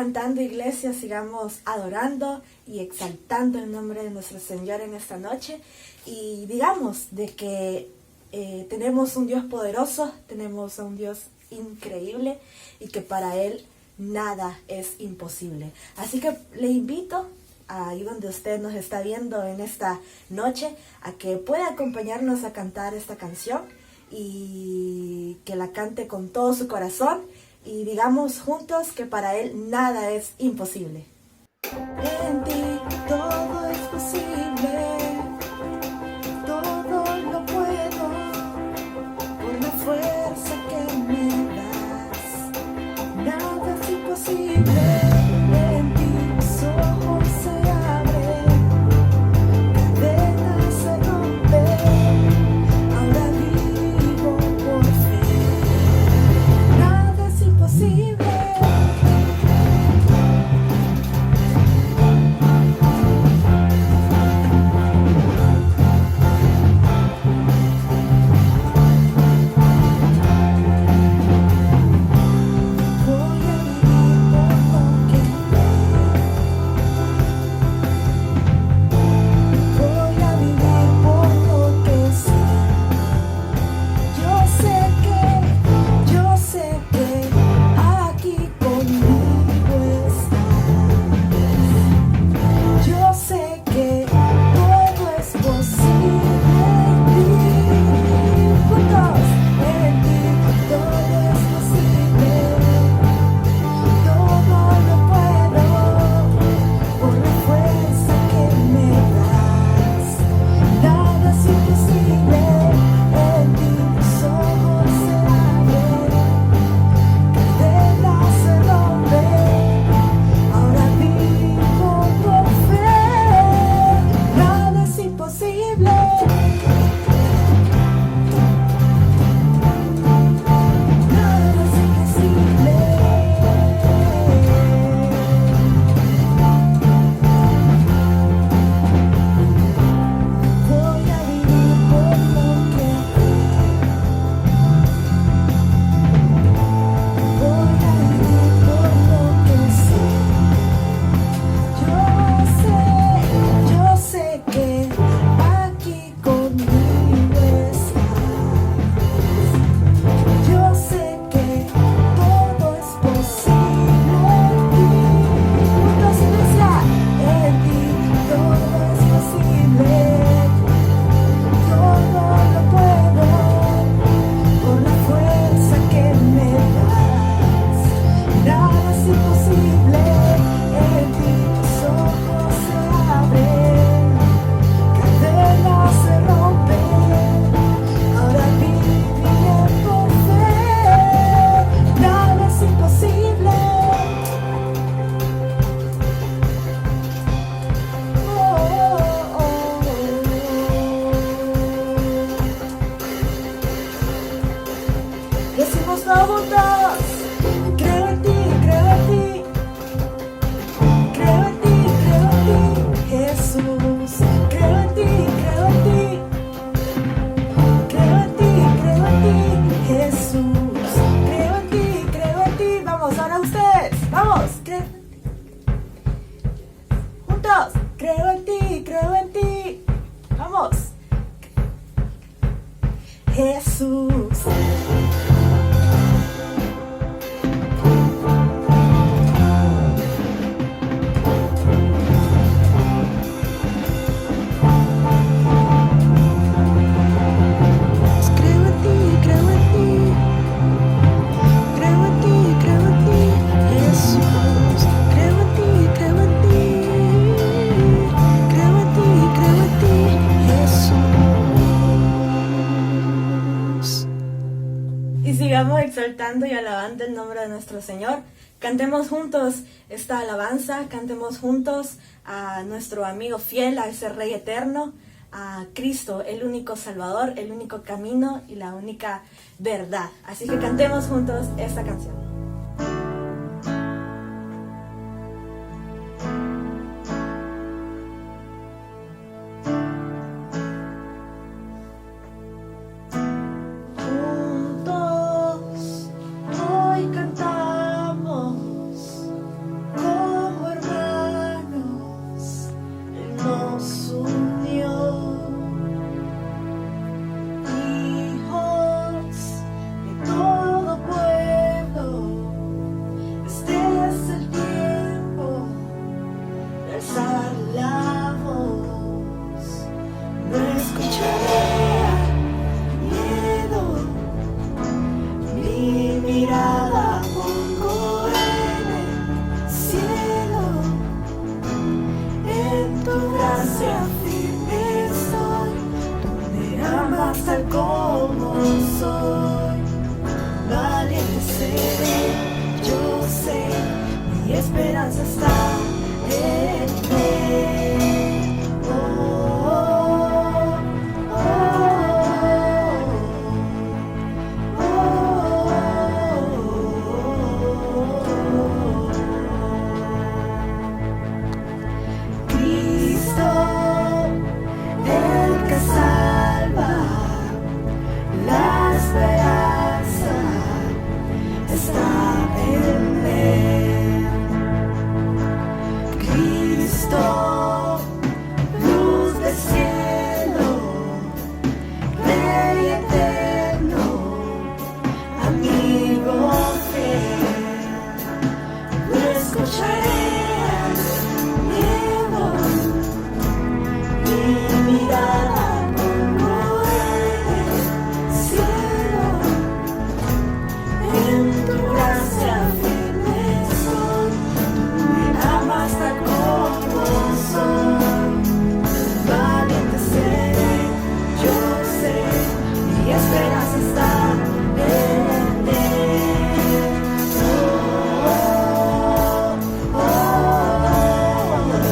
cantando, iglesia, sigamos adorando y exaltando el nombre de nuestro Señor en esta noche. Y digamos de que tenemos un Dios poderoso, tenemos a un Dios increíble y que para Él nada es imposible. Así que le invito, ahí donde usted nos está viendo en esta noche, a que pueda acompañarnos a cantar esta canción y que la cante con todo su corazón y digamos juntos que para Él nada es imposible. En ti todo es posible, todo lo puedo por la fuerza que me das, nada es imposible. En ti mis ojos se abren, cadenas se rompen, ahora vivo por fe, nada es imposible. Decimos todos juntos, creo en ti, creo en ti, creo en ti, creo en ti, Jesús, creo en ti, creo en ti, creo en ti, creo en ti, Jesús, creo en ti, creo en ti. Vamos, ahora ustedes, vamos, juntos, creo en ti, vamos, Jesús. Y sigamos exaltando y alabando el nombre de nuestro Señor. Cantemos juntos esta alabanza, cantemos juntos a nuestro amigo fiel, a ese Rey eterno, a Cristo, el único Salvador, el único camino y la única verdad. Así que cantemos juntos esta canción. Juntos hoy cantamos mi esperanza está en Él. Oh, oh, oh, oh. Cristo, el que salva, la esperanza está en Él. Cristo, luz del cielo, Rey eterno, amigo fiel, no escucharé miedo, mi mirada pongo en el cielo, en tu gracia firme soy, tú me amas tal como soy, valiente seré, yo sé, mi esperanza está en Él. Oh, oh, oh, en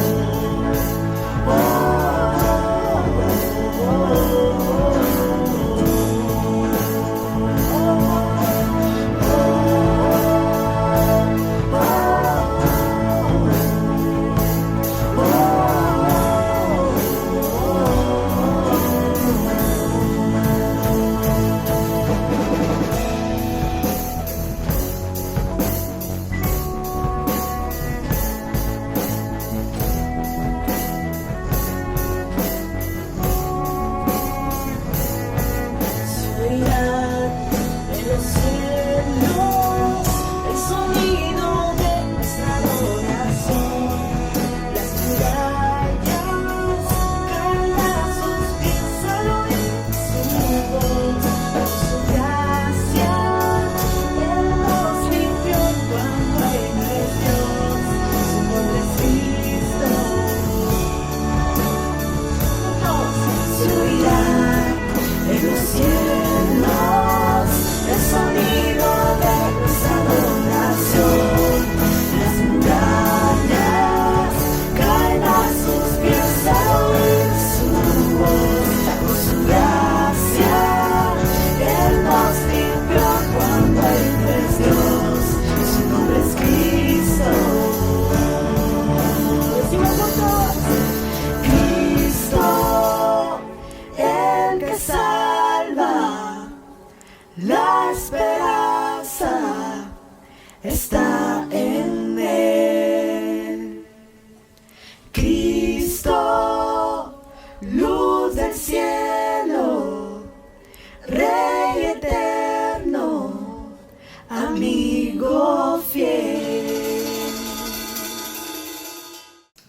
los cielos, el sonido de nuestra adoración, las murallas caen a sus pies al oír su voz, por su gracia, Él nos limpió cuando Él es Dios, su nombre es Cristo. Se oirá en los cielos el sonido de nuestra adoración, las murallas caen a sus pies al oír su voz, por su gracia Él nos limpió cuando Él es Dios, su nombre es Cristo. Decimos juntos, Cristo, el que salva, la esperanza está en Él. Cristo, luz del cielo, Rey eterno, amigo fiel.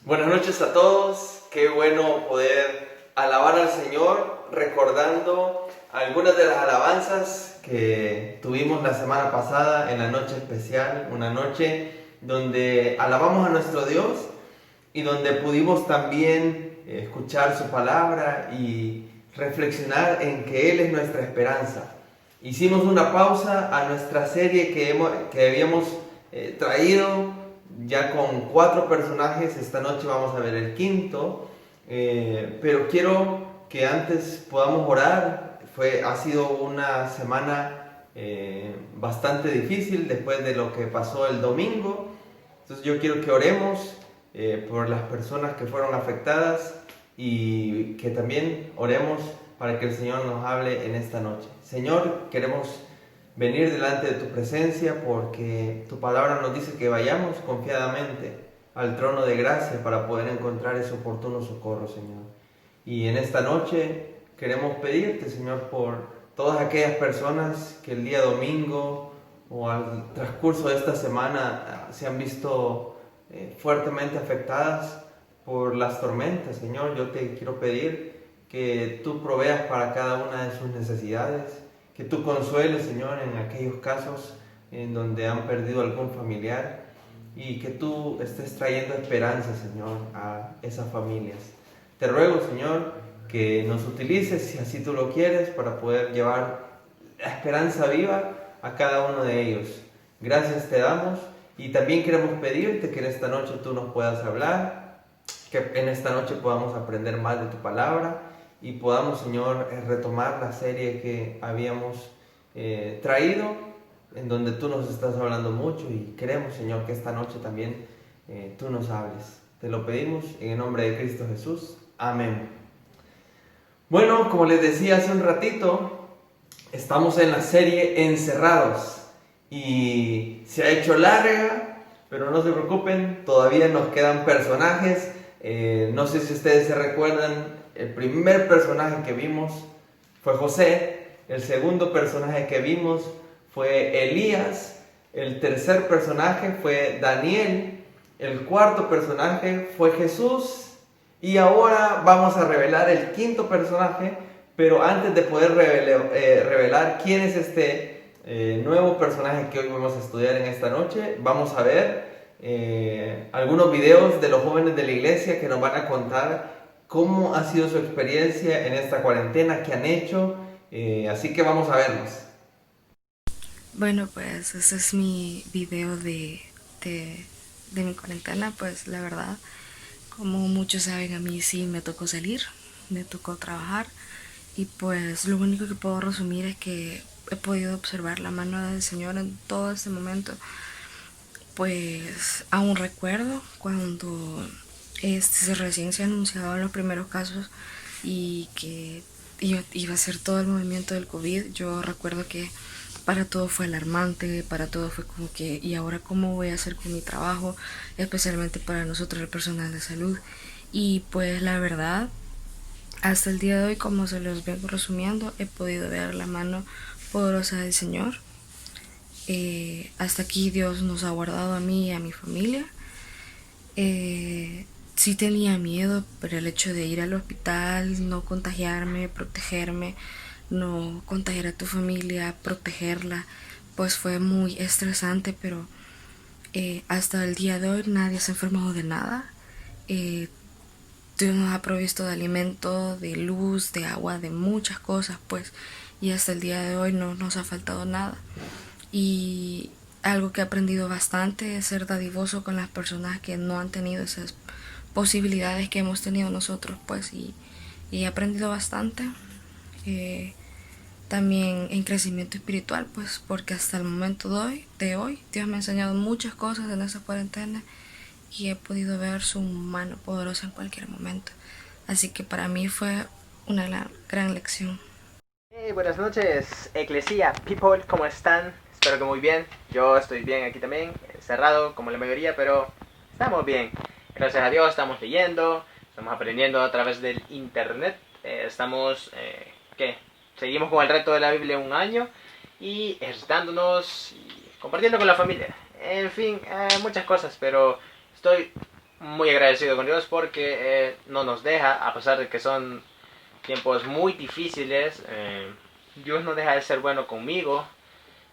Buenas noches a todos, qué bueno poder alabar al Señor recordando algunas de las alabanzas que tuvimos la semana pasada en la noche especial, una noche donde alabamos a nuestro Dios y donde pudimos también escuchar su palabra y reflexionar en que Él es nuestra esperanza. Hicimos una pausa a nuestra serie que habíamos traído ya con 4 personajes. Esta noche vamos a ver el quinto, pero quiero que antes podamos orar. Ha sido una semana bastante difícil después de lo que pasó el domingo. Entonces yo quiero que oremos por las personas que fueron afectadas y que también oremos para que el Señor nos hable en esta noche. Señor, queremos venir delante de tu presencia porque tu palabra nos dice que vayamos confiadamente al trono de gracia para poder encontrar ese oportuno socorro, Señor. Y en esta noche queremos pedirte, Señor, por todas aquellas personas que el día domingo o al transcurso de esta semana se han visto fuertemente afectadas por las tormentas. Señor, yo te quiero pedir que tú proveas para cada una de sus necesidades, que tú consueles, Señor, en aquellos casos en donde han perdido algún familiar y que tú estés trayendo esperanza, Señor, a esas familias. Te ruego, Señor, que nos utilices, si así tú lo quieres, para poder llevar la esperanza viva a cada uno de ellos. Gracias te damos Y también queremos pedirte que en esta noche tú nos puedas hablar, que en esta noche podamos aprender más de tu palabra y podamos, Señor, retomar la serie que habíamos traído, en donde tú nos estás hablando mucho, y queremos, Señor, que esta noche también tú nos hables. Te lo pedimos en el nombre de Cristo Jesús. Amén. Bueno, como les decía hace un ratito, estamos en la serie Encerrados y se ha hecho larga, pero no se preocupen, todavía nos quedan personajes. No sé si ustedes se recuerdan, el primer personaje que vimos fue José, el segundo personaje que vimos fue Elías, el tercer personaje fue Daniel, el cuarto personaje fue Jesús, y ahora vamos a revelar el quinto personaje. Pero antes de poder revelar quién es este nuevo personaje que hoy vamos a estudiar en esta noche, vamos a ver algunos videos de los jóvenes de la iglesia que nos van a contar cómo ha sido su experiencia en esta cuarentena, qué han hecho. Así que vamos a verlos. Bueno, pues ese es mi video de mi cuarentena. Pues la verdad, como muchos saben, a mí sí me tocó salir, me tocó trabajar, y pues lo único que puedo resumir es que he podido observar la mano del Señor en todo este momento. Pues aún recuerdo cuando recién se anunciaban los primeros casos y que iba a ser todo el movimiento del COVID. Yo recuerdo que para todo fue alarmante, para todo fue como que, ¿y ahora cómo voy a hacer con mi trabajo? Especialmente para nosotros, el personal de salud. Y pues la verdad, hasta el día de hoy, como se los vengo resumiendo, he podido ver la mano poderosa del Señor. Hasta aquí Dios nos ha guardado a mí y a mi familia. Sí tenía miedo, pero el hecho de ir al hospital, no contagiarme, protegerme, no contagiar a tu familia, protegerla, pues fue muy estresante, pero hasta el día de hoy nadie se ha enfermado de nada. Dios nos ha provisto de alimento, de luz, de agua, de muchas cosas, pues, y hasta el día de hoy no nos ha faltado nada. Y algo que he aprendido bastante es ser dadivoso con las personas que no han tenido esas posibilidades que hemos tenido nosotros, pues, y he aprendido bastante. También en crecimiento espiritual, pues, porque hasta el momento de hoy Dios me ha enseñado muchas cosas en esa cuarentena y he podido ver su mano poderosa en cualquier momento. Así que para mí fue una gran lección. Buenas noches, Eclesia People, ¿cómo están? Espero que muy bien. Yo estoy bien aquí también, cerrado como la mayoría, pero estamos bien. Gracias a Dios, estamos leyendo, estamos aprendiendo a través del internet. Seguimos con el reto de la Biblia un año y ejercitándonos y compartiendo con la familia. En fin, muchas cosas, pero estoy muy agradecido con Dios porque no nos deja, a pesar de que son tiempos muy difíciles. Dios no deja de ser bueno conmigo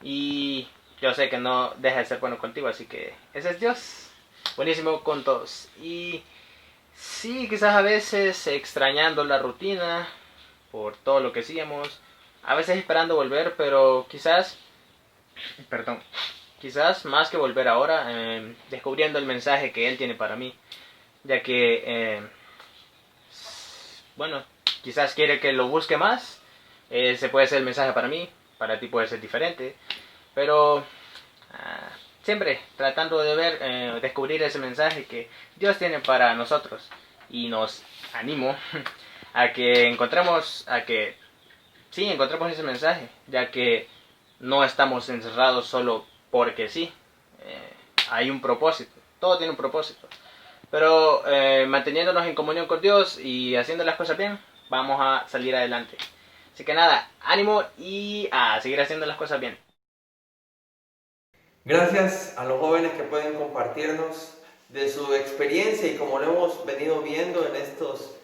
y yo sé que no deja de ser bueno contigo, así que ese es Dios, buenísimo con todos. Y sí, quizás a veces extrañando la rutina por todo lo que hacíamos, a veces esperando volver, pero quizás más que volver ahora, descubriendo el mensaje que Él tiene para mí, ya que quizás quiere que lo busque más. Ese puede ser el mensaje para mí, para ti puede ser diferente, pero siempre tratando de descubrir ese mensaje que Dios tiene para nosotros. Y nos animo a que encontremos ese mensaje, ya que no estamos encerrados solo porque sí. Hay un propósito, todo tiene un propósito. Pero manteniéndonos en comunión con Dios y haciendo las cosas bien, vamos a salir adelante. Así que nada, ánimo y a seguir haciendo las cosas bien. Gracias a los jóvenes que pueden compartirnos de su experiencia, y como lo hemos venido viendo en estos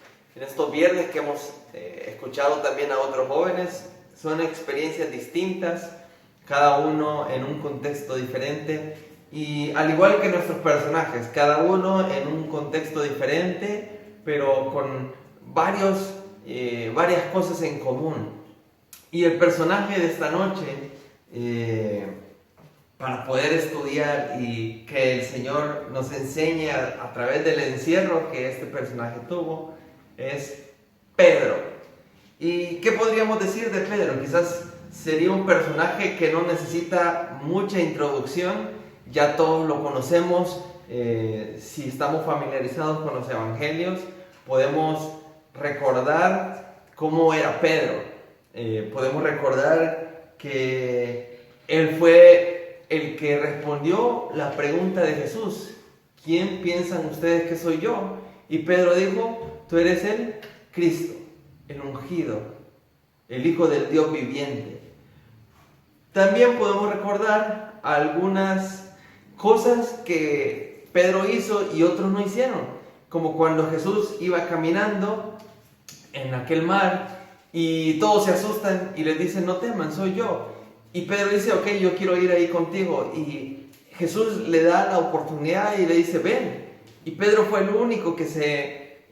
viernes que hemos escuchado también a otros jóvenes, son experiencias distintas, cada uno en un contexto diferente, y al igual que nuestros personajes, cada uno en un contexto diferente, pero con varias cosas en común. Y el personaje de esta noche para poder estudiar y que el Señor nos enseñe a través del encierro que este personaje tuvo, es Pedro. ¿Y qué podríamos decir de Pedro? Quizás sería un personaje que no necesita mucha introducción, ya todos lo conocemos. Si estamos familiarizados con los evangelios, podemos recordar cómo era Pedro. Podemos recordar que él fue el que respondió la pregunta de Jesús: ¿quién piensan ustedes que soy yo? Y Pedro dijo: tú eres el Cristo, el ungido, el Hijo del Dios viviente. También podemos recordar algunas cosas que Pedro hizo y otros no hicieron, como cuando Jesús iba caminando en aquel mar y todos se asustan y les dicen: no teman, soy yo. Y Pedro dice: ok, yo quiero ir ahí contigo. Y Jesús le da la oportunidad y le dice: ven. Y Pedro fue el único que se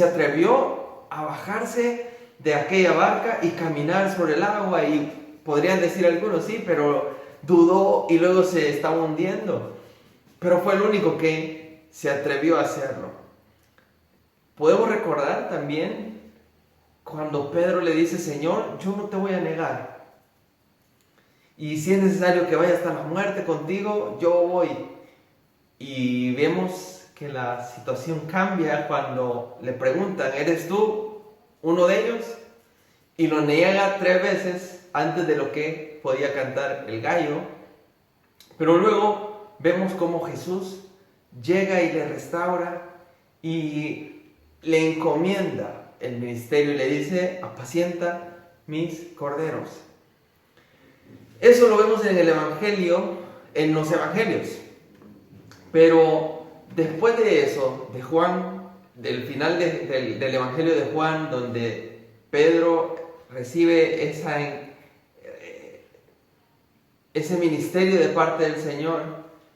atrevió a bajarse de aquella barca y caminar sobre el agua. Y podrían decir algunos: sí, pero dudó y luego se estaba hundiendo. Pero fue el único que se atrevió a hacerlo. Podemos recordar también cuando Pedro le dice: Señor, yo no te voy a negar. Y si es necesario que vaya hasta la muerte contigo, yo voy. Y vemos que la situación cambia cuando le preguntan: ¿eres tú uno de ellos? Y lo niega 3 veces antes de lo que podía cantar el gallo. Pero luego vemos cómo Jesús llega y le restaura y le encomienda el ministerio y le dice: apacienta mis corderos. Eso lo vemos en el Evangelio, en los Evangelios. Pero después de eso, de Juan, del final del Evangelio de Juan, donde Pedro recibe ese ministerio de parte del Señor,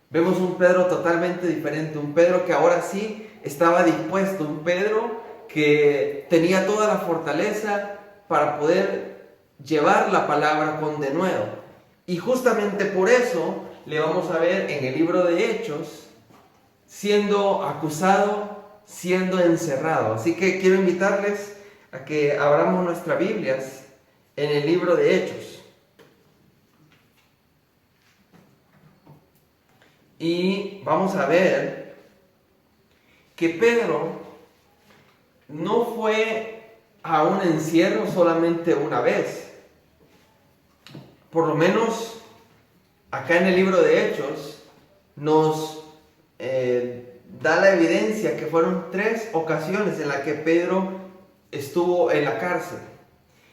vemos un Pedro totalmente diferente, un Pedro que ahora sí estaba dispuesto, un Pedro que tenía toda la fortaleza para poder llevar la palabra con denuedo. Y justamente por eso le vamos a ver en el libro de Hechos siendo acusado, siendo encerrado. Así que quiero invitarles a que abramos nuestras Biblias en el libro de Hechos. Y vamos a ver que Pedro no fue a un encierro solamente una vez. Por lo menos acá en el libro de Hechos nos da la evidencia que fueron 3 ocasiones en las que Pedro estuvo en la cárcel.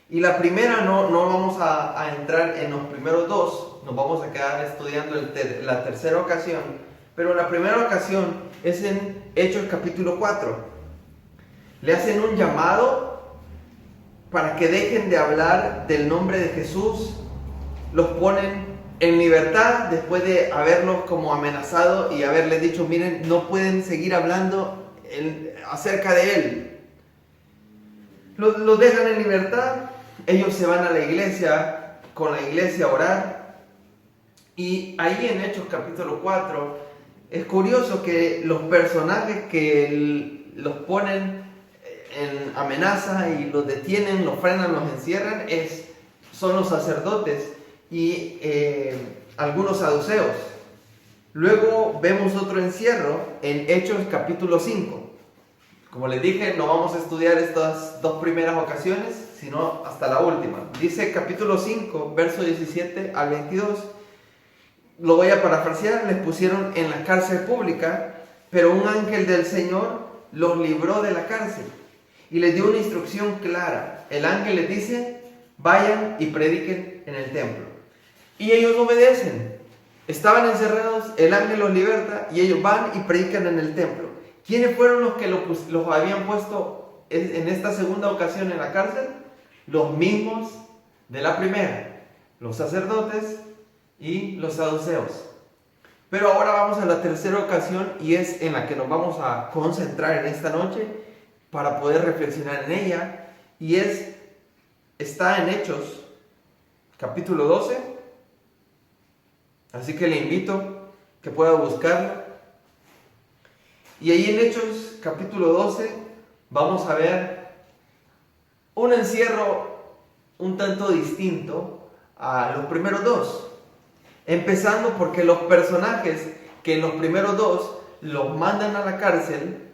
Y la primera no vamos a entrar en los primeros 2, nos vamos a quedar estudiando la tercera ocasión. Pero la primera ocasión es en Hechos capítulo 4. Le hacen un llamado para que dejen de hablar del nombre de Jesús. Los ponen en libertad después de haberlos como amenazado y haberles dicho: miren, no pueden seguir hablando acerca de él. Los dejan en libertad. Ellos se van a la iglesia, con la iglesia a orar. Y ahí en Hechos capítulo 4 es curioso que los personajes que los ponen en amenaza y los detienen, los frenan, los encierran, son los sacerdotes y algunos saduceos. Luego vemos otro encierro en Hechos capítulo 5. Como les dije, no vamos a estudiar estas 2 primeras ocasiones, sino hasta la última. Dice capítulo 5, verso 17 al 22. Lo voy a parafrasear: les pusieron en la cárcel pública, pero un ángel del Señor los libró de la cárcel y les dio una instrucción clara. El ángel les dice: vayan y prediquen en el templo. Y ellos obedecen. Estaban encerrados, el ángel los liberta y ellos van y predican en el templo. ¿Quiénes fueron los que los habían puesto en esta segunda ocasión en la cárcel? Los mismos de la primera, los sacerdotes y los saduceos. Pero ahora vamos a la tercera ocasión y es en la que nos vamos a concentrar en esta noche para poder reflexionar en ella, y está en Hechos capítulo 12 Así que le invito que pueda buscarlo. Y ahí en Hechos capítulo 12 vamos a ver un encierro un tanto distinto a los primeros dos. Empezando porque los personajes que en los primeros dos los mandan a la cárcel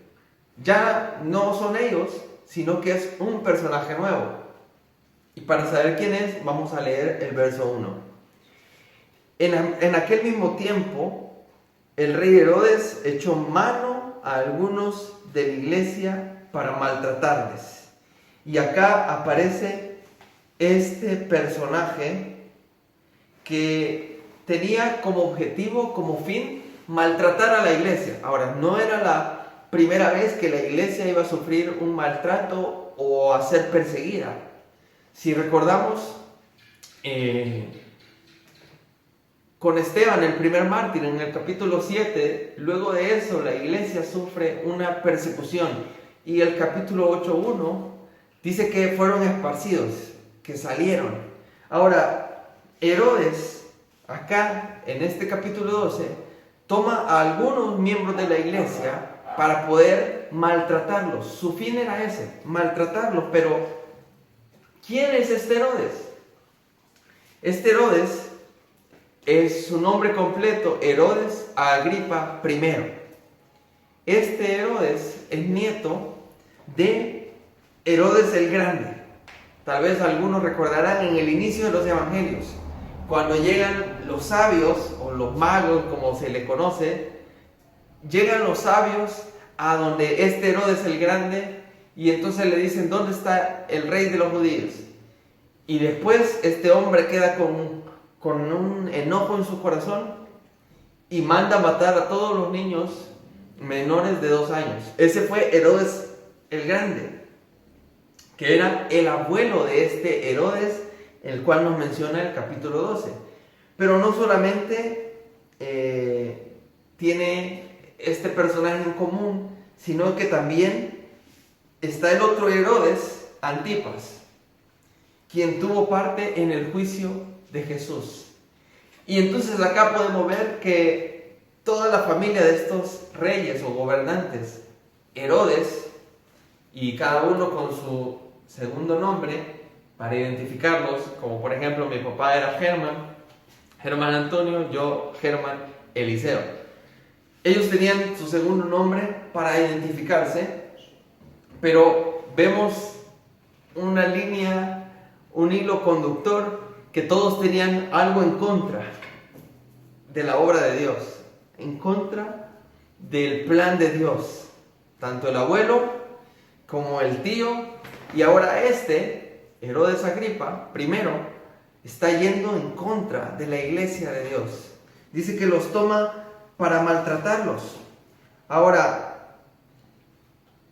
ya no son ellos, sino que es un personaje nuevo. Y para saber quién es, vamos a leer el verso 1. En aquel mismo tiempo, el rey Herodes echó mano a algunos de la iglesia para maltratarles. Y acá aparece este personaje que tenía como objetivo, como fin, maltratar a la iglesia. Ahora, no era la primera vez que la iglesia iba a sufrir un maltrato o a ser perseguida. Si recordamos, con Esteban, el primer mártir, en el capítulo 7, luego de eso la iglesia sufre una persecución. Y el capítulo 8.1 dice que fueron esparcidos, que salieron. Ahora, Herodes, acá en este capítulo 12, toma a algunos miembros de la iglesia para poder maltratarlos. Su fin era ese, maltratarlos. Pero, ¿quién es este Herodes? Este Herodes es su nombre completo, Herodes Agripa I. Este Herodes es nieto de Herodes el Grande. Tal vez algunos recordarán en el inicio de los evangelios, cuando llegan los sabios o los magos, como se le conoce, llegan los sabios a donde este Herodes el Grande y entonces le dicen: ¿dónde está el rey de los judíos? Y después este hombre queda con un enojo en su corazón y manda matar a todos los niños menores de 2 años. Ese fue Herodes el Grande, que era el abuelo de este Herodes, el cual nos menciona el capítulo 12. Pero no solamente tiene este personaje en común, sino que también está el otro Herodes, Antipas, quien tuvo parte en el juicio de Jesús. Y entonces acá podemos ver que toda la familia de estos reyes o gobernantes, Herodes, y cada uno con su segundo nombre para identificarlos, como por ejemplo mi papá era Germán Antonio, yo Germán Eliseo. Ellos tenían su segundo nombre para identificarse, pero vemos una línea, un hilo conductor, que todos tenían algo en contra de la obra de Dios, en contra del plan de Dios. Tanto el abuelo como el tío, y ahora Herodes Agripa I, está yendo en contra de la iglesia de Dios. Dice que los toma para maltratarlos. Ahora,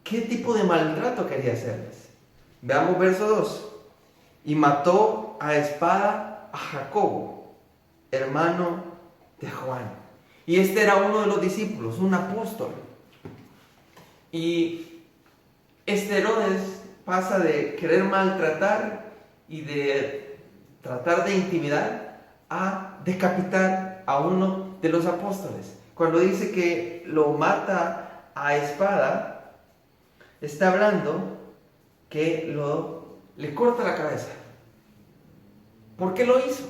¿qué tipo de maltrato quería hacerles? Veamos verso 2. Y mató a espada a Jacobo, hermano de Juan. Y este era uno de los discípulos, un apóstol. Y este Herodes pasa de querer maltratar y de tratar de intimidar a decapitar a uno de los apóstoles. Cuando dice que lo mata a espada, está hablando que le corta la cabeza. ¿Por qué lo hizo?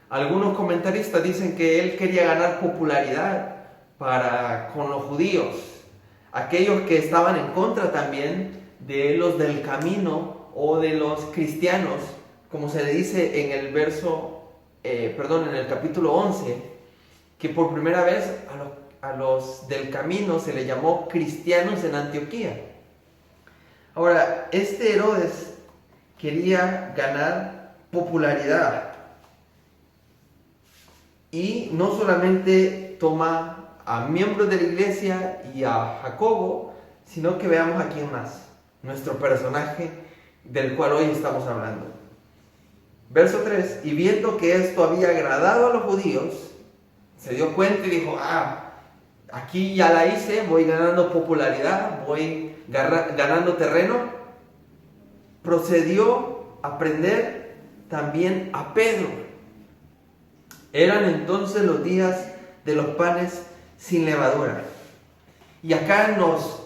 Algunos comentaristas dicen que él quería ganar popularidad con los judíos, aquellos que estaban en contra también de los del camino o de los cristianos, como se le dice en el en el capítulo 11, que por primera vez a los del camino se le llamó cristianos en Antioquía. Ahora, este Herodes quería ganar popularidad y no solamente toma a miembros de la iglesia y a Jacobo, sino que veamos a quién más, nuestro personaje del cual hoy estamos hablando. Verso 3, y viendo que esto había agradado a los judíos, se dio cuenta y dijo: aquí ya la hice, voy ganando popularidad, voy ganando terreno. Procedió a prender también a Pedro. Eran entonces los días de los panes sin levadura. Y acá nos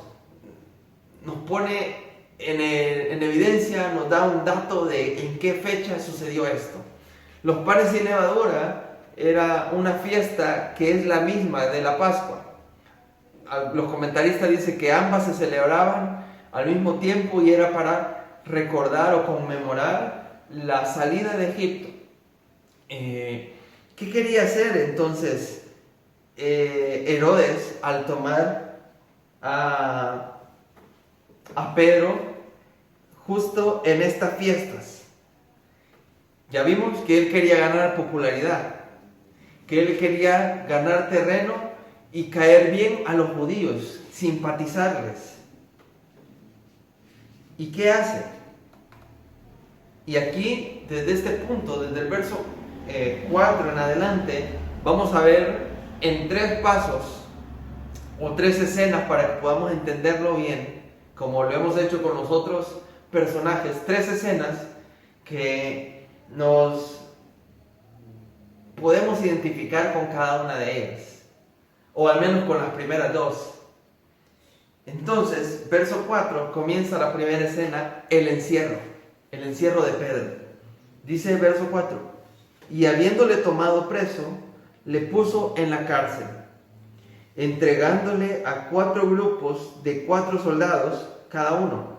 pone en evidencia, nos da un dato de en qué fecha sucedió esto. Los panes sin levadura era una fiesta que es la misma de la Pascua. Los comentaristas dicen que ambas se celebraban al mismo tiempo y era para recordar o conmemorar la salida de Egipto. ¿Qué quería hacer entonces Herodes al tomar a Pedro justo en estas fiestas? Ya vimos que él quería ganar popularidad, que él quería ganar terreno y caer bien a los judíos, simpatizarles. ¿Y qué hace? Y aquí, desde este punto, desde el verso 4 en adelante, vamos a ver en 3 pasos o 3 escenas para que podamos entenderlo bien, como lo hemos hecho con los otros personajes, 3 escenas que nos podemos identificar con cada una de ellas, o al menos con las primeras 2. Entonces, verso 4, comienza la primera escena, el encierro de Pedro. Dice el verso 4, y habiéndole tomado preso, le puso en la cárcel, entregándole a 4 grupos de 4 soldados cada uno,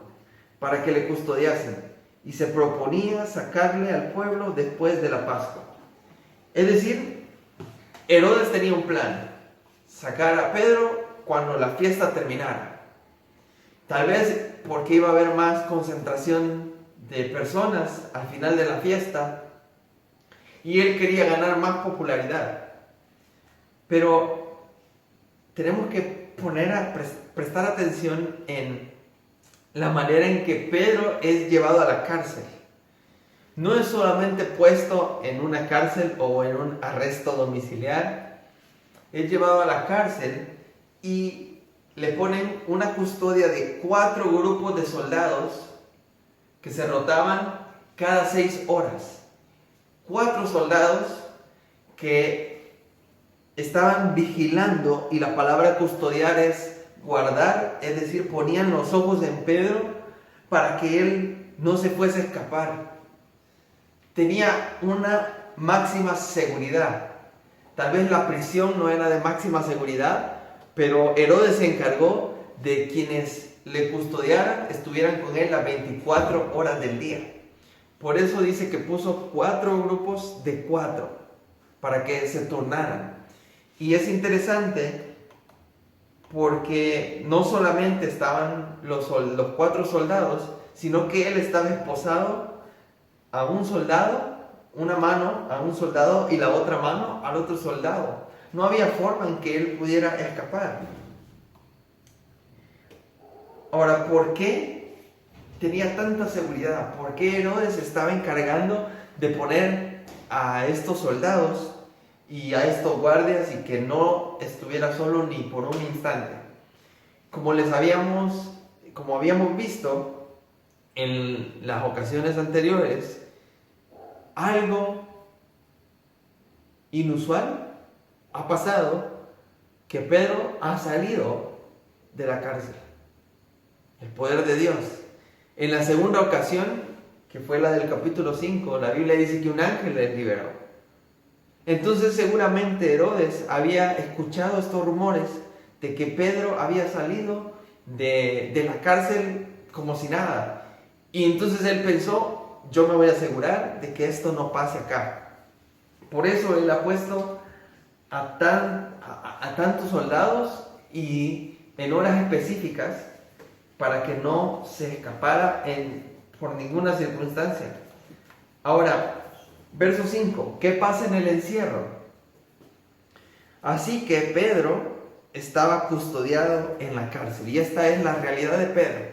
para que le custodiasen, y se proponía sacarle al pueblo después de la Pascua. Es decir, Herodes tenía un plan, sacar a Pedro cuando la fiesta terminara. Tal vez porque iba a haber más concentración de personas al final de la fiesta y él quería ganar más popularidad. Pero tenemos que prestar atención en la manera en que Pedro es llevado a la cárcel. No es solamente puesto en una cárcel o en un arresto domiciliar, es llevado a la cárcel y le ponen una custodia de 4 grupos de soldados que se rotaban cada 6 horas. 4 soldados que estaban vigilando, y la palabra custodiar es guardar, es decir, ponían los ojos en Pedro para que él no se fuese a escapar. Tenía una máxima seguridad. Tal vez la prisión no era de máxima seguridad, pero Herodes se encargó de quienes le custodiaran, estuvieran con él las 24 horas del día. Por eso dice que puso 4 grupos de 4 para que se turnaran. Y es interesante porque no solamente estaban los 4 soldados, sino que él estaba esposado a un soldado, una mano a un soldado y la otra mano al otro soldado. No había forma en que él pudiera escapar. Ahora, ¿por qué tenía tanta seguridad? ¿Por qué Herodes estaba encargando de poner a estos soldados y a estos guardias y que no estuviera solo ni por un instante? Como habíamos visto en las ocasiones anteriores, algo inusual ha pasado, que Pedro ha salido de la cárcel. El poder de Dios. En la segunda ocasión, que fue la del capítulo 5, la Biblia dice que un ángel les liberó. Entonces seguramente Herodes había escuchado estos rumores de que Pedro había salido de la cárcel como si nada. Y entonces él pensó, yo me voy a asegurar de que esto no pase acá. Por eso él ha puesto a tantos soldados y en horas específicas para que no se escapara por ninguna circunstancia. Ahora, verso 5, ¿qué pasa en el encierro? Así que Pedro estaba custodiado en la cárcel, y esta es la realidad de Pedro,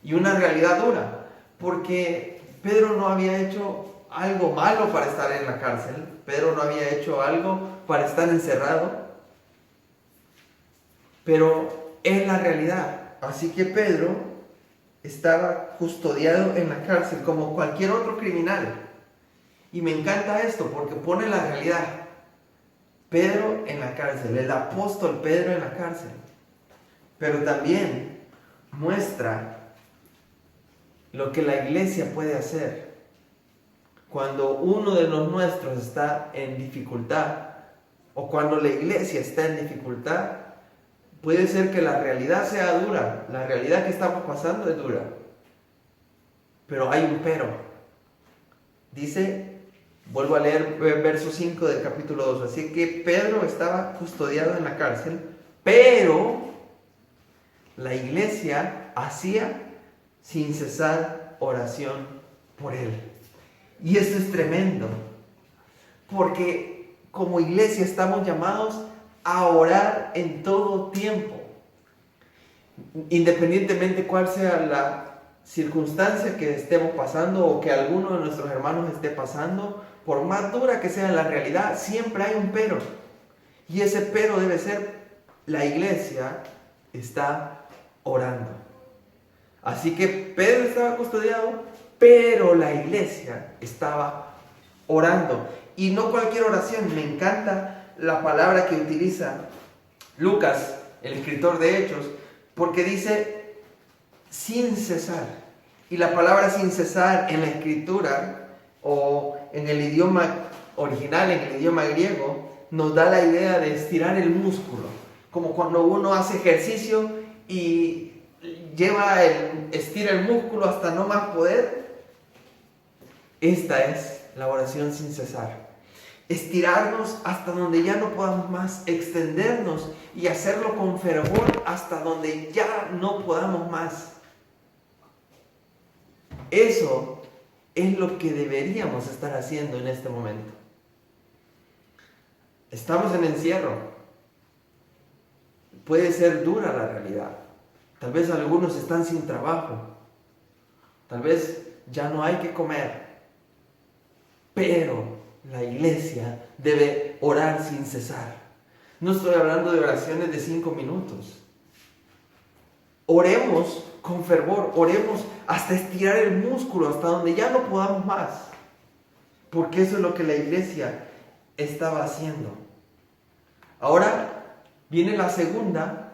y una realidad dura, porque Pedro no había hecho algo malo para estar en la cárcel, Pedro no había hecho algo para estar encerrado, pero es la realidad. Así que Pedro estaba custodiado en la cárcel como cualquier otro criminal. Y me encanta esto porque pone la realidad. Pedro en la cárcel, el apóstol Pedro en la cárcel. Pero también muestra lo que la iglesia puede hacer cuando uno de los nuestros está en dificultad, o cuando la iglesia está en dificultad. Puede ser que la realidad sea dura, la realidad que estamos pasando es dura, pero hay un pero. Dice, vuelvo a leer verso 5 del capítulo 2, así que Pedro estaba custodiado en la cárcel, pero la iglesia hacía sin cesar oración por él. Y esto es tremendo, porque como iglesia estamos llamados a orar en todo tiempo, independientemente cuál sea la circunstancia que estemos pasando o que alguno de nuestros hermanos esté pasando. Por más dura que sea la realidad, siempre hay un pero, y ese pero debe ser: la iglesia está orando. Así que Pedro estaba custodiado, pero la iglesia estaba orando, y no cualquier oración. Me encanta la palabra que utiliza Lucas, el escritor de Hechos, porque dice sin cesar. Y la palabra sin cesar en la escritura o en el idioma original, en el idioma griego, nos da la idea de estirar el músculo, como cuando uno hace ejercicio y estira el músculo hasta no más poder. Esta es la oración sin cesar. Estirarnos hasta donde ya no podamos más, extendernos y hacerlo con fervor hasta donde ya no podamos más. Eso es lo que deberíamos estar haciendo en este momento. Estamos en encierro. Puede ser dura la realidad. Tal vez algunos están sin trabajo. Tal vez ya no hay que comer. Pero la iglesia debe orar sin cesar. No estoy hablando de oraciones de 5 minutos. Oremos con fervor, oremos hasta estirar el músculo, hasta donde ya no podamos más. Porque eso es lo que la iglesia estaba haciendo. Ahora viene la segunda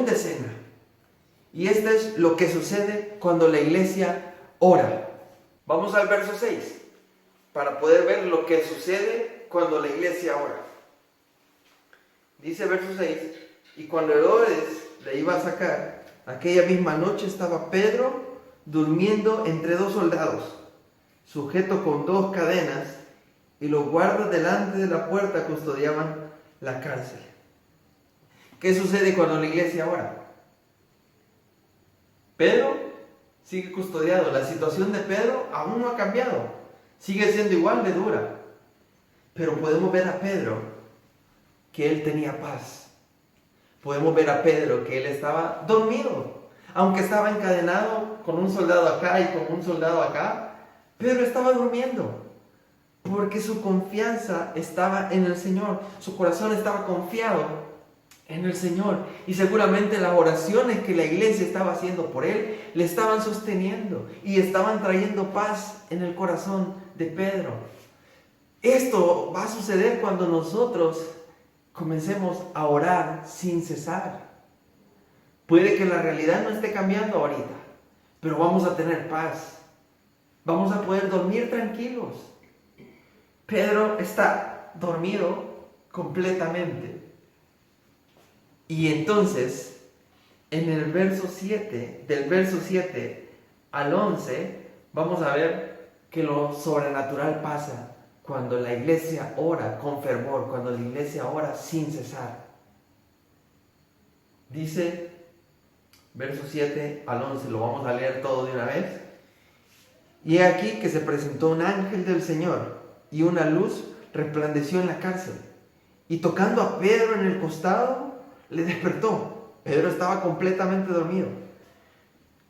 escena. Y esta es lo que sucede cuando la iglesia ora. Vamos al verso 6 para poder ver lo que sucede cuando la iglesia ora. Dice verso 6: y cuando Herodes le iba a sacar, aquella misma noche estaba Pedro durmiendo entre 2 soldados, sujeto con 2 cadenas, y los guardas delante de la puerta custodiaban la cárcel. ¿Qué sucede cuando la iglesia ora? Pedro sigue custodiado. La situación de Pedro aún no ha cambiado. Sigue siendo igual de dura. Pero podemos ver a Pedro que él tenía paz. Podemos ver a Pedro que él estaba dormido. Aunque estaba encadenado con un soldado acá y con un soldado acá, Pedro estaba durmiendo. Porque su confianza estaba en el Señor. Su corazón estaba confiado en el Señor, y seguramente las oraciones que la iglesia estaba haciendo por él le estaban sosteniendo y estaban trayendo paz en el corazón de Pedro. Esto va a suceder cuando nosotros comencemos a orar sin cesar. Puede que la realidad no esté cambiando ahorita, pero vamos a tener paz, vamos a poder dormir tranquilos. Pedro está dormido completamente. Y entonces, en el verso 7, del verso 7 al 11, vamos a ver que lo sobrenatural pasa cuando la iglesia ora con fervor, cuando la iglesia ora sin cesar. Dice, verso 7 al 11, lo vamos a leer todo de una vez. Y he aquí que se presentó un ángel del Señor, y una luz resplandeció en la cárcel. Y tocando a Pedro en el costado, le despertó. Pedro estaba completamente dormido.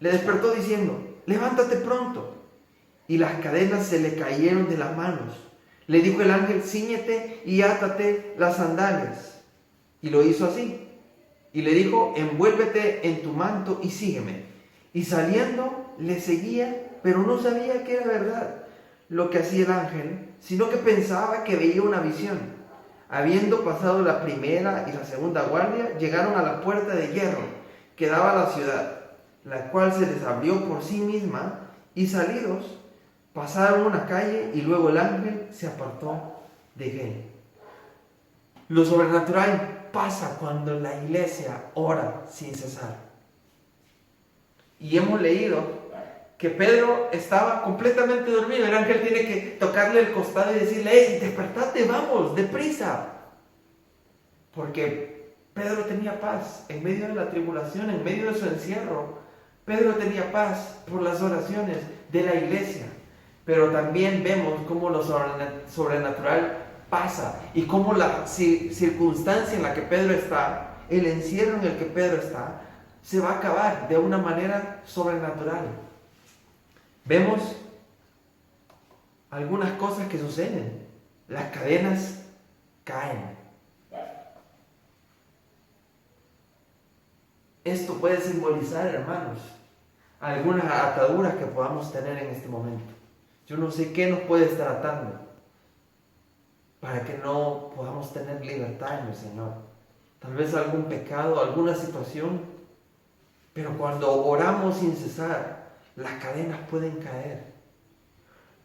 Le despertó diciendo: levántate pronto. Y las cadenas se le cayeron de las manos. Le dijo el ángel: cíñete y átate las sandalias. Y lo hizo así. Y le dijo: envuélvete en tu manto y sígueme. Y saliendo le seguía, pero no sabía que era verdad lo que hacía el ángel, sino que pensaba que veía una visión. Habiendo pasado la primera y la segunda guardia, llegaron a la puerta de hierro que daba a la ciudad, la cual se les abrió por sí misma, y salidos, pasaron una calle y luego el ángel se apartó de él. Lo sobrenatural pasa cuando la iglesia ora sin cesar. Y hemos leído que Pedro estaba completamente dormido. El ángel tiene que tocarle el costado y decirle: ¡Hey, despertate, vamos, deprisa! Porque Pedro tenía paz en medio de la tribulación, en medio de su encierro. Pedro tenía paz por las oraciones de la iglesia. Pero también vemos cómo lo sobrenatural pasa y cómo la circunstancia en la que Pedro está, el encierro en el que Pedro está, se va a acabar de una manera sobrenatural. Vemos algunas cosas que suceden. Las cadenas caen. Esto puede simbolizar, hermanos, algunas ataduras que podamos tener en este momento. Yo no sé qué nos puede estar atando para que no podamos tener libertad en el Señor. Tal vez algún pecado, alguna situación. Pero cuando oramos sin cesar, las cadenas pueden caer.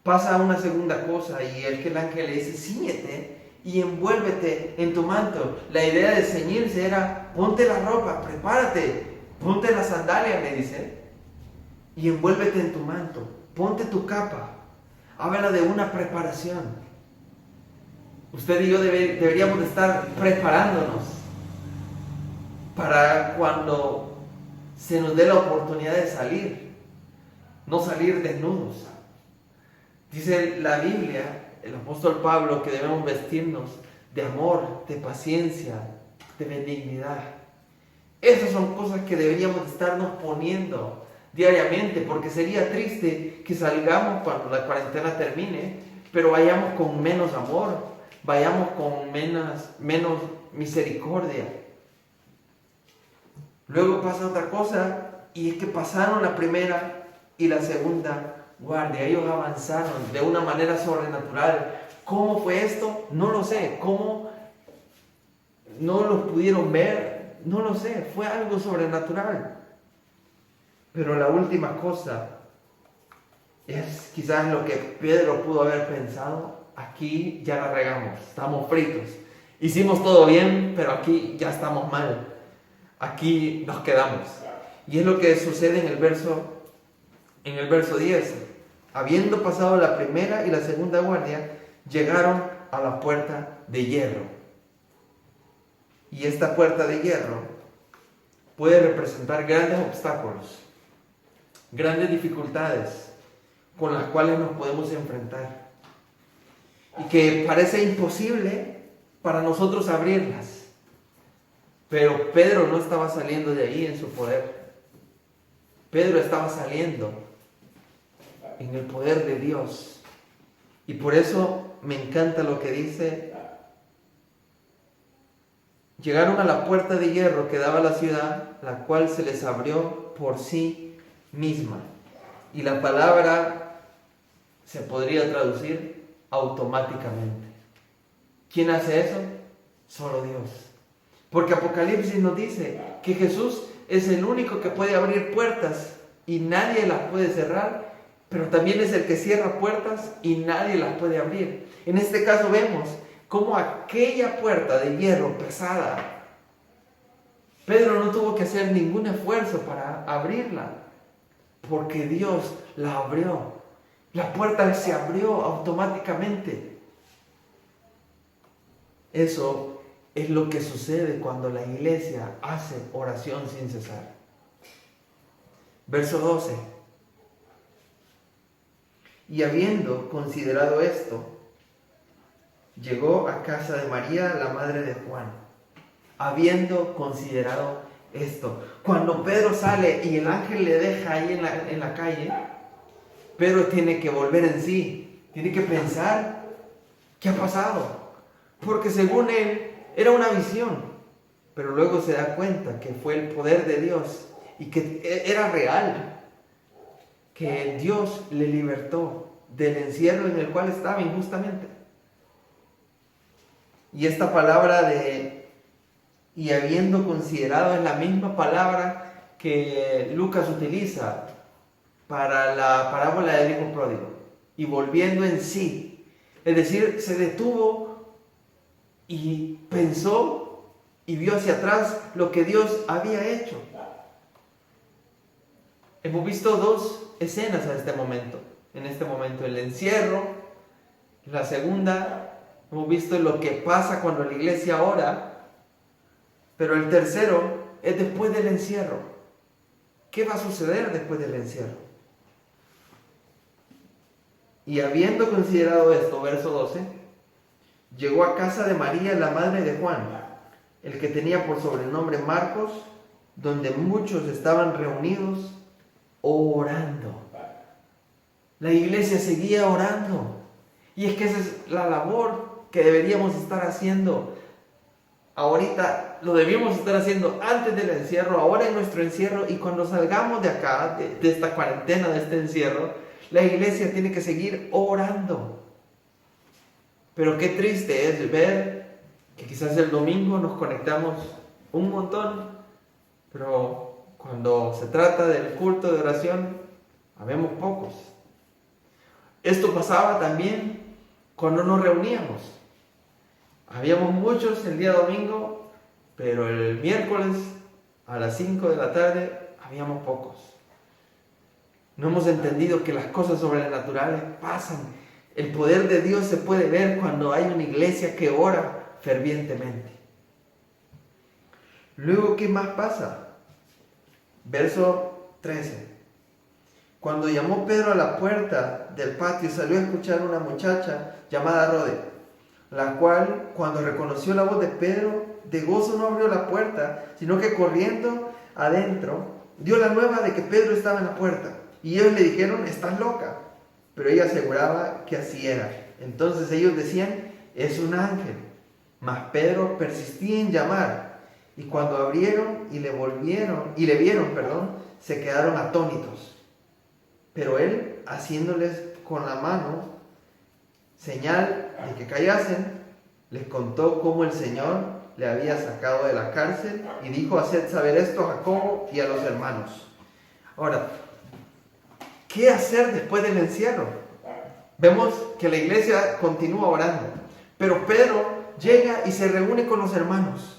Pasa una segunda cosa, y es que el ángel le dice: ciñete y envuélvete en tu manto. La idea de ceñirse era: ponte la ropa, prepárate, ponte las sandalias, le dice, y envuélvete en tu manto, ponte tu capa. Habla de una preparación. Usted y yo deberíamos de estar preparándonos para cuando se nos dé la oportunidad de salir, no salir desnudos. Dice la Biblia, el apóstol Pablo, que debemos vestirnos de amor, de paciencia, de benignidad. Esas son cosas que deberíamos estarnos poniendo diariamente, porque sería triste que salgamos cuando la cuarentena termine, pero vayamos con menos amor, vayamos con menos misericordia. Luego pasa otra cosa, y es que pasaron la primera y la segunda guardia. Ellos avanzaron de una manera sobrenatural. ¿Cómo fue esto? No lo sé. ¿Cómo no los pudieron ver? No lo sé. Fue algo sobrenatural. Pero la última cosa es quizás lo que Pedro pudo haber pensado: aquí ya la regamos, estamos fritos. Hicimos todo bien, pero aquí ya estamos mal. Aquí nos quedamos. Y es lo que sucede en el verso 10. Habiendo pasado la primera y la segunda guardia, llegaron a la puerta de hierro. Y esta puerta de hierro puede representar grandes obstáculos, grandes dificultades con las cuales nos podemos enfrentar, y que parece imposible para nosotros abrirlas. Pero Pedro no estaba saliendo de ahí en su poder. Pedro estaba saliendo en el poder de Dios. Y por eso me encanta lo que dice: llegaron a la puerta de hierro que daba a la ciudad, la cual se les abrió por sí misma. Y la palabra se podría traducir automáticamente. ¿Quién hace eso? Solo Dios. Porque Apocalipsis nos dice que Jesús es el único que puede abrir puertas y nadie las puede cerrar, pero también es el que cierra puertas y nadie las puede abrir. En este caso vemos cómo aquella puerta de hierro pesada, Pedro no tuvo que hacer ningún esfuerzo para abrirla, porque Dios la abrió. La puerta se abrió automáticamente. Eso es lo que sucede cuando la iglesia hace oración sin cesar. Verso 12. Y habiendo considerado esto, llegó a casa de María, la madre de Juan. Habiendo considerado esto. Cuando Pedro sale y el ángel le deja ahí en la calle, Pedro tiene que volver en sí. Tiene que pensar: ¿qué ha pasado? Porque según él era una visión, pero luego se da cuenta que fue el poder de Dios y que era real, que Dios le libertó del encierro en el cual estaba injustamente. Y esta palabra de "y habiendo considerado" es la misma palabra que Lucas utiliza para la parábola del hijo pródigo. Y volviendo en sí, es decir, se detuvo y pensó y vio hacia atrás lo que Dios había hecho. Hemos visto dos escenas en este momento, el encierro. La segunda, hemos visto lo que pasa cuando la iglesia ora, pero el tercero es después del encierro. ¿Qué va a suceder después del encierro? Y habiendo considerado esto, verso 12, llegó a casa de María, la madre de Juan, el que tenía por sobrenombre Marcos, donde muchos estaban reunidos orando. La iglesia seguía orando. Y es que esa es la labor que deberíamos estar haciendo. Ahorita lo debíamos estar haciendo antes del encierro, ahora en nuestro encierro, y cuando salgamos de acá, de esta cuarentena, de este encierro, la iglesia tiene que seguir orando. Pero qué triste es ver que quizás el domingo nos conectamos un montón, pero cuando se trata del culto de oración, habemos pocos. Esto pasaba también cuando nos reuníamos. Habíamos muchos el día domingo, pero el miércoles a las 5 de la tarde habíamos pocos. No hemos entendido que las cosas sobrenaturales pasan. El poder de Dios se puede ver cuando hay una iglesia que ora fervientemente. Luego, ¿qué más pasa? Verso 13. Cuando llamó Pedro a la puerta del patio, salió a escuchar una muchacha llamada Rode, la cual, cuando reconoció la voz de Pedro, de gozo no abrió la puerta, sino que corriendo adentro, dio la nueva de que Pedro estaba en la puerta. Y ellos le dijeron: estás loca. Pero ella aseguraba que así era. Entonces ellos decían: es un ángel. Mas Pedro persistía en llamar. Y cuando abrieron y le vieron, se quedaron atónitos. Pero él, haciéndoles con la mano señal de que callasen, les contó cómo el Señor le había sacado de la cárcel y dijo: haced saber esto a Jacobo y a los hermanos. Ahora, ¿qué hacer después del encierro? Vemos que la iglesia continúa orando, pero Pedro llega y se reúne con los hermanos.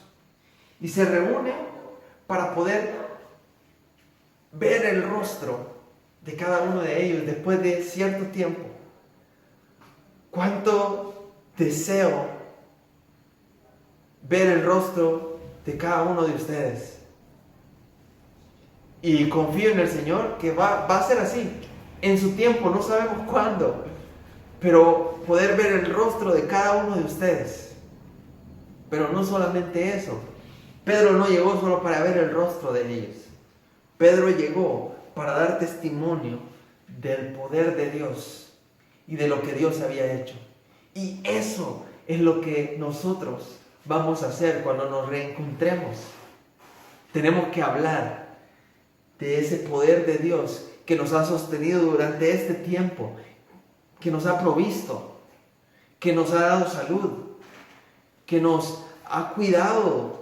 Y se reúne para poder ver el rostro de cada uno de ellos después de cierto tiempo. Cuánto deseo ver el rostro de cada uno de ustedes. Y confío en el Señor que va a ser así. En su tiempo, no sabemos cuándo, pero poder ver el rostro de cada uno de ustedes. Pero no solamente eso. Pedro no llegó solo para ver el rostro de ellos. Pedro llegó para dar testimonio del poder de Dios y de lo que Dios había hecho. Y eso es lo que nosotros vamos a hacer cuando nos reencontremos. Tenemos que hablar de ese poder de Dios que nos ha sostenido durante este tiempo, que nos ha provisto, que nos ha dado salud, que nos ha cuidado,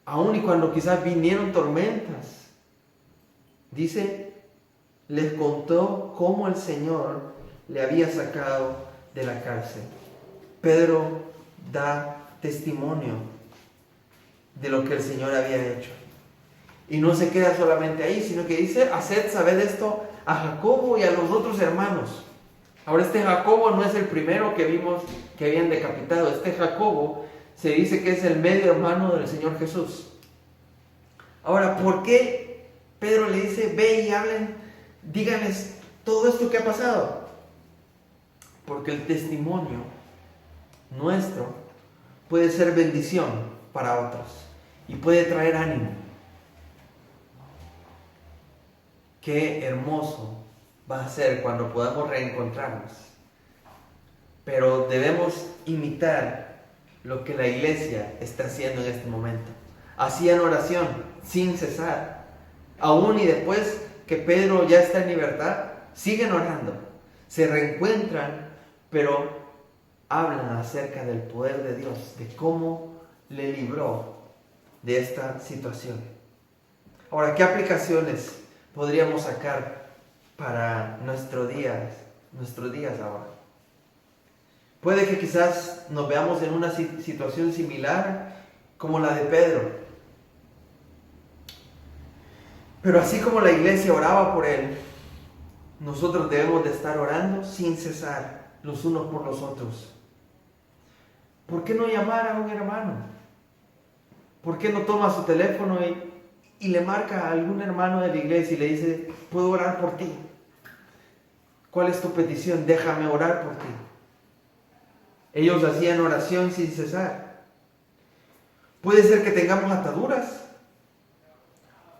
aun y cuando quizás vinieron tormentas. Dice, les contó cómo el Señor le había sacado de la cárcel. Pedro da testimonio de lo que el Señor había hecho. Y no se queda solamente ahí, sino que dice: haced saber esto a Jacobo y a los otros hermanos. Ahora, este Jacobo no es el primero que vimos que habían decapitado. Este Jacobo se dice que es el medio hermano del Señor Jesús. Ahora, ¿por qué Pedro le dice: ve y hablen, díganles todo esto que ha pasado? Porque el testimonio nuestro puede ser bendición para otros y puede traer ánimo. Qué hermoso va a ser cuando podamos reencontrarnos. Pero debemos imitar lo que la iglesia está haciendo en este momento. Hacían oración sin cesar. Aún y después que Pedro ya está en libertad, siguen orando. se reencuentran, pero hablan acerca del poder de Dios, de cómo le libró de esta situación. Ahora, ¿qué aplicaciones podríamos sacar para nuestros días ahora? Puede que quizás nos veamos en una situación similar como la de Pedro. Pero así como la iglesia oraba por él, nosotros debemos de estar orando sin cesar los unos por los otros. ¿Por qué no llamar a un hermano? ¿Por qué no toma su teléfono y le marca a algún hermano de la iglesia y le dice, puedo orar por ti? ¿Cuál es tu petición? Déjame orar por ti. Ellos hacían oración sin cesar. Puede ser que tengamos ataduras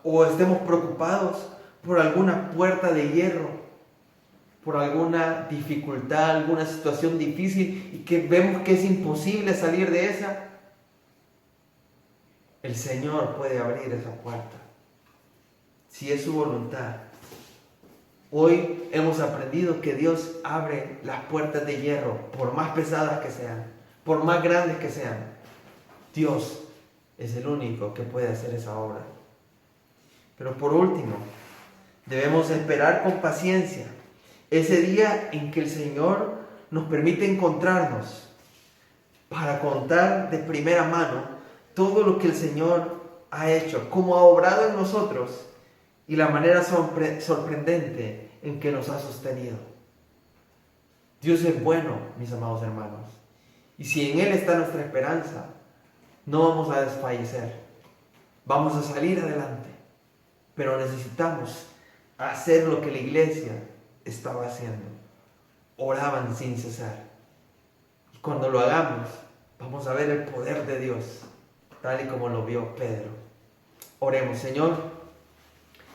o estemos preocupados por alguna puerta de hierro, por alguna dificultad, alguna situación difícil y que vemos que es imposible salir de esa. El Señor puede abrir esa puerta, si es su voluntad. Hoy hemos aprendido que Dios abre las puertas de hierro, por más pesadas que sean, por más grandes que sean. Dios es el único que puede hacer esa obra. Pero por último, debemos esperar con paciencia ese día en que el Señor nos permite encontrarnos para contar de primera mano todo lo que el Señor ha hecho, cómo ha obrado en nosotros y la manera sorprendente en que nos ha sostenido. Dios es bueno, mis amados hermanos, y si en Él está nuestra esperanza, no vamos a desfallecer, vamos a salir adelante, pero necesitamos hacer lo que la iglesia estaba haciendo. Oraban sin cesar. Y cuando lo hagamos, vamos a ver el poder de Dios, tal y como lo vio Pedro. Oremos. Señor,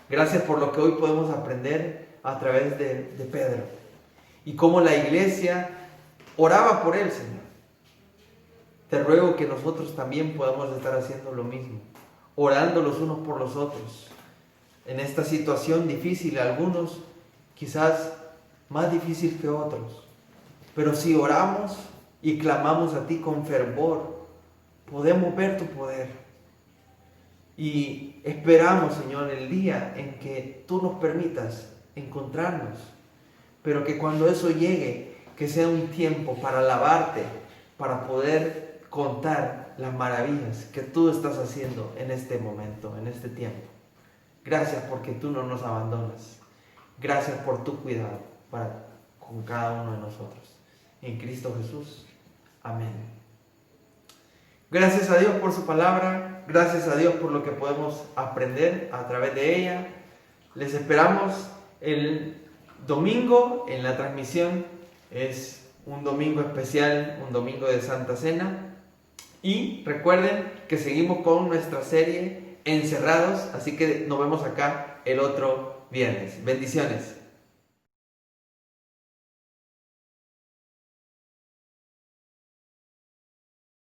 gracias por lo que hoy podemos aprender a través de Pedro y cómo la iglesia oraba por él, Señor. Te ruego que nosotros también podamos estar haciendo lo mismo, orando los unos por los otros. En esta situación difícil, algunos quizás más difícil que otros, pero si oramos y clamamos a ti con fervor, podemos ver tu poder. Y esperamos, Señor, el día en que tú nos permitas encontrarnos, pero que cuando eso llegue, que sea un tiempo para alabarte, para poder contar las maravillas que tú estás haciendo en este momento, en este tiempo. Gracias porque tú no nos abandonas. Gracias por tu cuidado con cada uno de nosotros. En Cristo Jesús. Amén. Gracias a Dios por su palabra. Gracias a Dios por lo que podemos aprender a través de ella. Les esperamos el domingo en la transmisión. Es un domingo especial, un domingo de Santa Cena. Y recuerden que seguimos con nuestra serie Encerrados, así que nos vemos acá el otro viernes. Bendiciones.